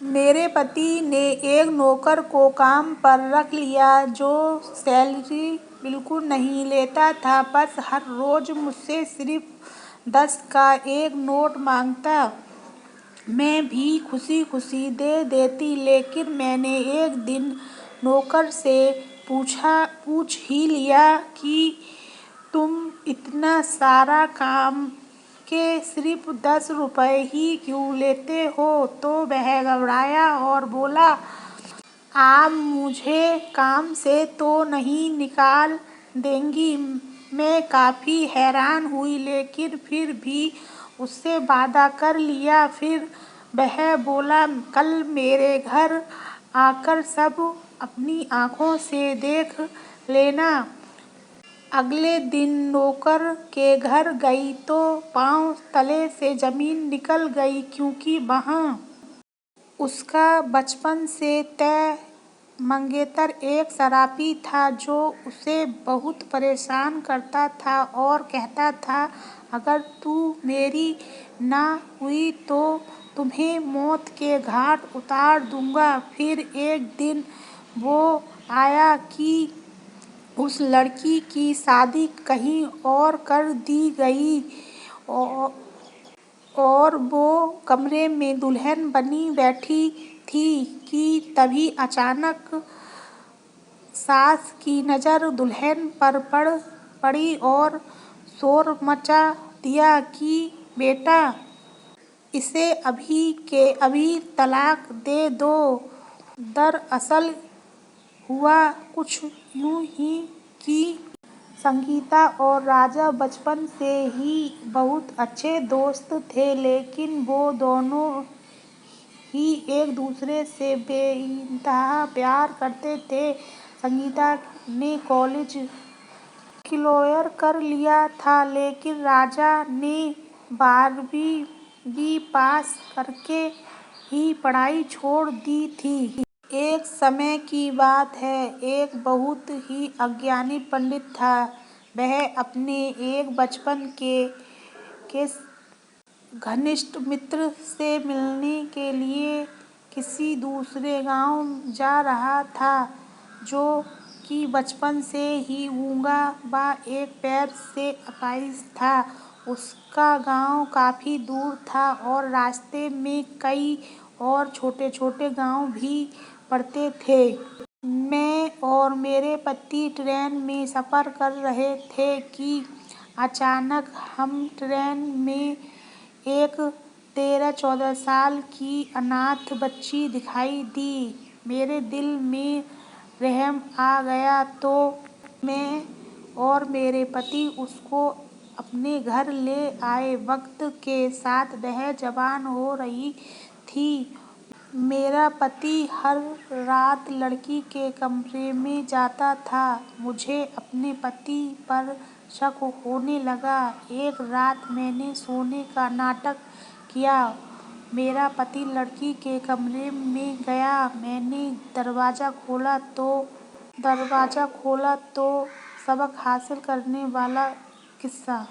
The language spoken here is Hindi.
मेरे पति ने एक नौकर को काम पर रख लिया जो सैलरी बिल्कुल नहीं लेता था, बस हर रोज मुझसे सिर्फ 10 का एक नोट मांगता। मैं भी खुशी खुशी दे देती, लेकिन मैंने एक दिन नौकर से पूछ ही लिया कि तुम इतना सारा काम के सिर्फ 10 रुपए ही क्यों लेते हो? तो वह घबराया और बोला, आप मुझे काम से तो नहीं निकाल देंगी? मैं काफी हैरान हुई, लेकिन फिर भी उससे वादा कर लिया। फिर वह बोला, कल मेरे घर आकर सब अपनी आंखों से देख लेना। अगले दिन नौकर के घर गई तो पांव तले से जमीन निकल गई, क्योंकि वहां उसका बचपन से तय मंगेतर एक शराबी था जो उसे बहुत परेशान करता था और कहता था, अगर तू मेरी ना हुई तो तुम्हें मौत के घाट उतार दूंगा। फिर एक दिन वो आया कि उस लड़की की शादी कहीं और कर दी गई और वो कमरे में दुल्हन बनी बैठी थी कि तभी अचानक सास की नजर दुल्हन पर पड़ी और शोर मचा दिया कि बेटा, इसे अभी के अभी तलाक दे दो। दरअसल हुआ कुछ यूं ही कि संगीता और राजा बचपन से ही बहुत अच्छे दोस्त थे, लेकिन वो दोनों ही एक दूसरे से बेइंतहा प्यार करते थे। संगीता ने कॉलेज क्लियर कर लिया था, लेकिन राजा ने 12वीं पास करके ही पढ़ाई छोड़ दी थी। एक समय की बात है, एक बहुत ही अज्ञानी पंडित था। वह अपने एक बचपन के घनिष्ठ मित्र से मिलने के लिए किसी दूसरे गांव जा रहा था, जो कि बचपन से ही गूंगा व एक पैर से अपाहिज था। उसका गांव काफी दूर था और रास्ते में कई और छोटे छोटे गांव भी पड़ते थे। मैं और मेरे पति ट्रेन में सफर कर रहे थे कि अचानक हम ट्रेन में एक 13-14 साल की अनाथ बच्ची दिखाई दी। मेरे दिल में रहम आ गया तो मैं और मेरे पति उसको अपने घर ले आए। वक्त के साथ वह जवान हो रही थी। मेरा पति हर रात लड़की के कमरे में जाता था। मुझे अपने पति पर शक होने लगा। एक रात मैंने सोने का नाटक किया। मेरा पति लड़की के कमरे में गया। मैंने दरवाजा खोला तो सबक हासिल करने वाला किस्सा।